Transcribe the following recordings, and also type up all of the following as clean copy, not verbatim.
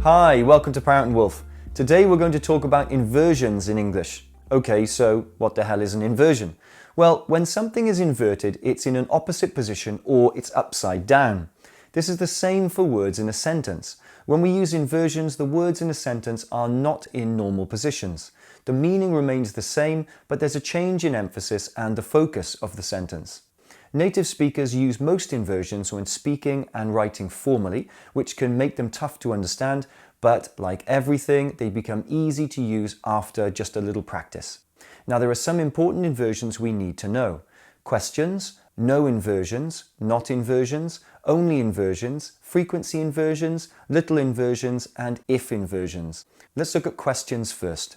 Hi, welcome to ParrotandWolf. Today we're going to talk about inversions in English. Okay, so what the hell is an inversion? Well, when something is inverted, it's in an opposite position or it's upside down. This is the same for words in a sentence. When we use inversions, the words in a sentence are not in normal positions. The meaning remains the same, but there's a change in emphasis and the focus of the sentence. Native speakers use most inversions when speaking and writing formally, which can make them tough to understand, but like everything, they become easy to use after just a little practice. Now, there are some important inversions we need to know. Questions, no inversions, not inversions, only inversions, frequency inversions, little inversions, and if inversions. Let's look at questions first.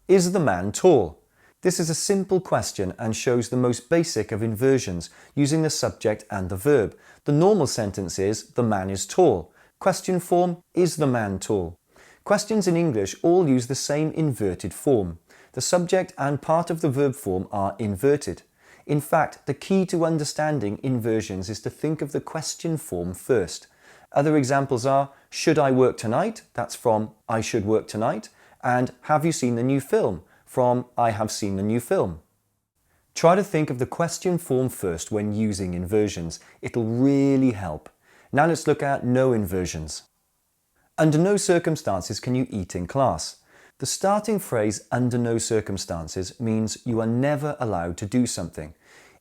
Is the man tall? This is a simple question and shows the most basic of inversions using the subject and the verb. The normal sentence is, the man is tall. Question form, is the man tall? Questions in English all use the same inverted form. The subject and part of the verb form are inverted. In fact, the key to understanding inversions is to think of the question form first. Other examples are, should I work tonight? That's from I should work tonight. And have you seen the new film? From I have seen the new film. Try to think of the question form first when using inversions. It'll really help. Now let's look at no inversions. Under no circumstances can you eat in class. The starting phrase under no circumstances means you are never allowed to do something.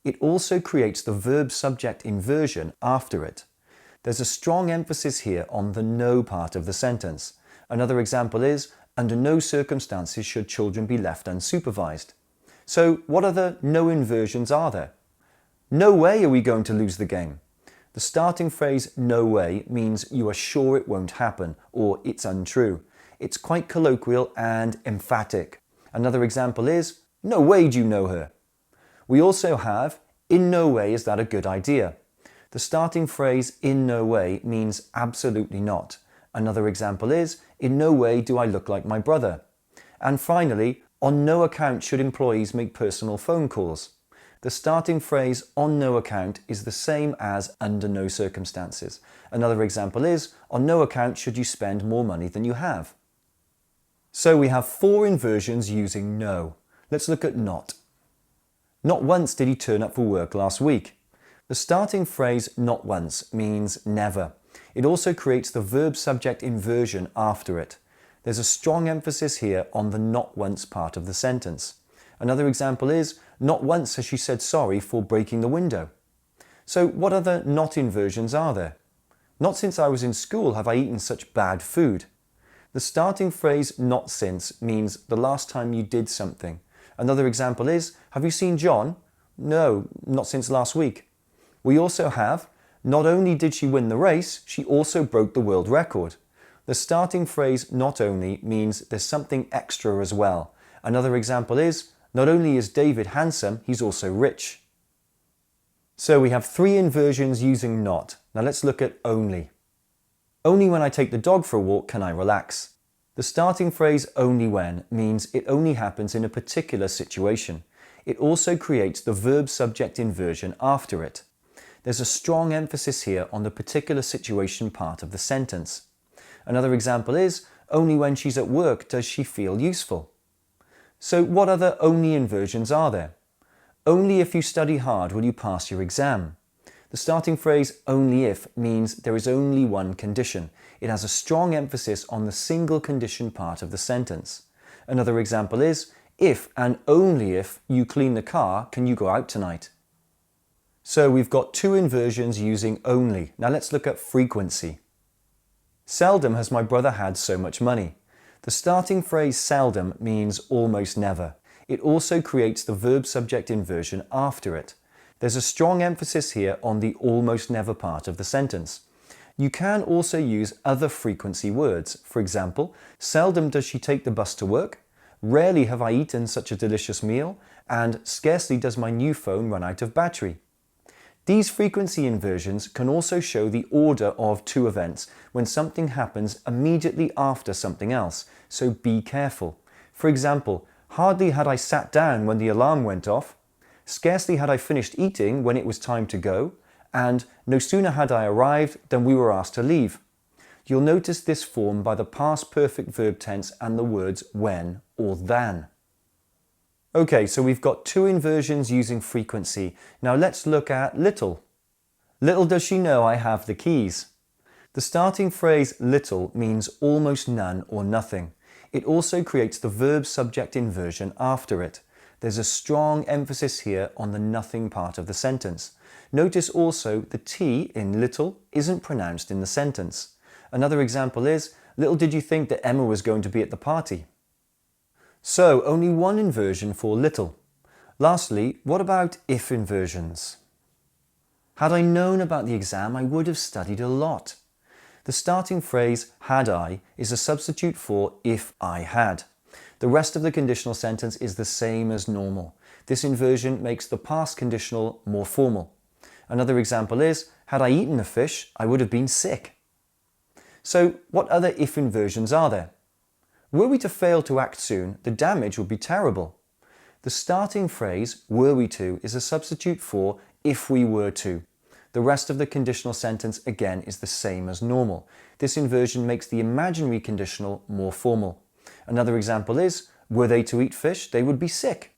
It also creates the verb subject inversion after it. There's a strong emphasis here on the no part of the sentence. Another example is, under no circumstances should children be left unsupervised. So what other no inversions are there? No way are we going to lose the game. The starting phrase no way means you are sure it won't happen or it's untrue. It's quite colloquial and emphatic. Another example is, no way do you know her. We also have, in no way is that a good idea. The starting phrase in no way means absolutely not. Another example is, in no way do I look like my brother. And finally, on no account should employees make personal phone calls. The starting phrase on no account is the same as under no circumstances. Another example is, on no account should you spend more money than you have. So we have 4 inversions using no. Let's look at not. Not once did he turn up for work last week. The starting phrase not once means never. It also creates the verb subject inversion after it. There's a strong emphasis here on the not once part of the sentence. Another example is, not once has she said sorry for breaking the window. So what other not inversions are there? Not since I was in school have I eaten such bad food. The starting phrase not since means the last time you did something. Another example is, have you seen John? No, not since last week. We also have, not only did she win the race, she also broke the world record. The starting phrase not only means there's something extra as well. Another example is, not only is David handsome, he's also rich. So we have 3 inversions using not. Now let's look at only. Only when I take the dog for a walk can I relax. The starting phrase only when means it only happens in a particular situation. It also creates the verb subject inversion after it. There's a strong emphasis here on the particular situation part of the sentence. Another example is, only when she's at work does she feel useful. So what other only inversions are there? Only if you study hard will you pass your exam. The starting phrase only if means there is only one condition. It has a strong emphasis on the single condition part of the sentence. Another example is, if and only if you clean the car can you go out tonight. So we've got 2 inversions using only. Now let's look at frequency. Seldom has my brother had so much money. The starting phrase seldom means almost never. It also creates the verb subject inversion after it. There's a strong emphasis here on the almost never part of the sentence. You can also use other frequency words. For example, seldom does she take the bus to work, rarely have I eaten such a delicious meal, and scarcely does my new phone run out of battery. These frequency inversions can also show the order of 2 events when something happens immediately after something else, so be careful. For example, hardly had I sat down when the alarm went off, scarcely had I finished eating when it was time to go, and no sooner had I arrived than we were asked to leave. you'll notice this form by the past perfect verb tense and the words when or than. Okay, so we've got two inversions using frequency. Now let's look at little. Little does she know I have the keys. The starting phrase little means almost none or nothing. It also creates the verb subject inversion after it. There's a strong emphasis here on the nothing part of the sentence. Notice also the T in little isn't pronounced in the sentence. Another example is, little did you think that Emma was going to be at the party? So, only one inversion for little. Lastly, what about if inversions? Had I known about the exam, I would have studied a lot. The starting phrase, had I, is a substitute for if I had. The rest of the conditional sentence is the same as normal. This inversion makes the past conditional more formal. Another example is, had I eaten the fish, I would have been sick. So, what other if inversions are there? Were we to fail to act soon, the damage would be terrible. The starting phrase, were we to, is a substitute for if we were to. The rest of the conditional sentence again is the same as normal. This inversion makes the imaginary conditional more formal. Another example is, were they to eat fish, they would be sick.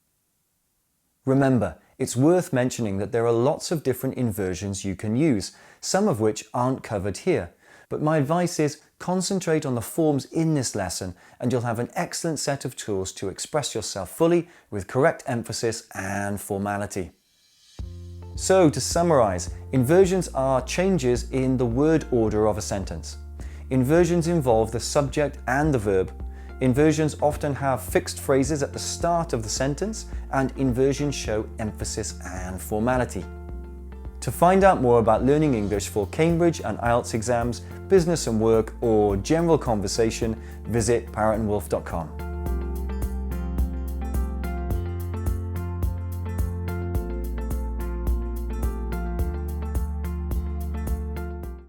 Remember, it's worth mentioning that there are lots of different inversions you can use, some of which aren't covered here. But my advice is concentrate on the forms in this lesson and you'll have an excellent set of tools to express yourself fully with correct emphasis and formality. So to summarize, inversions are changes in the word order of a sentence. Inversions involve the subject and the verb. Inversions often have fixed phrases at the start of the sentence, and inversions show emphasis and formality. To find out more about learning English for Cambridge and IELTS exams, business and work, or general conversation, visit ParrotandWolf.com.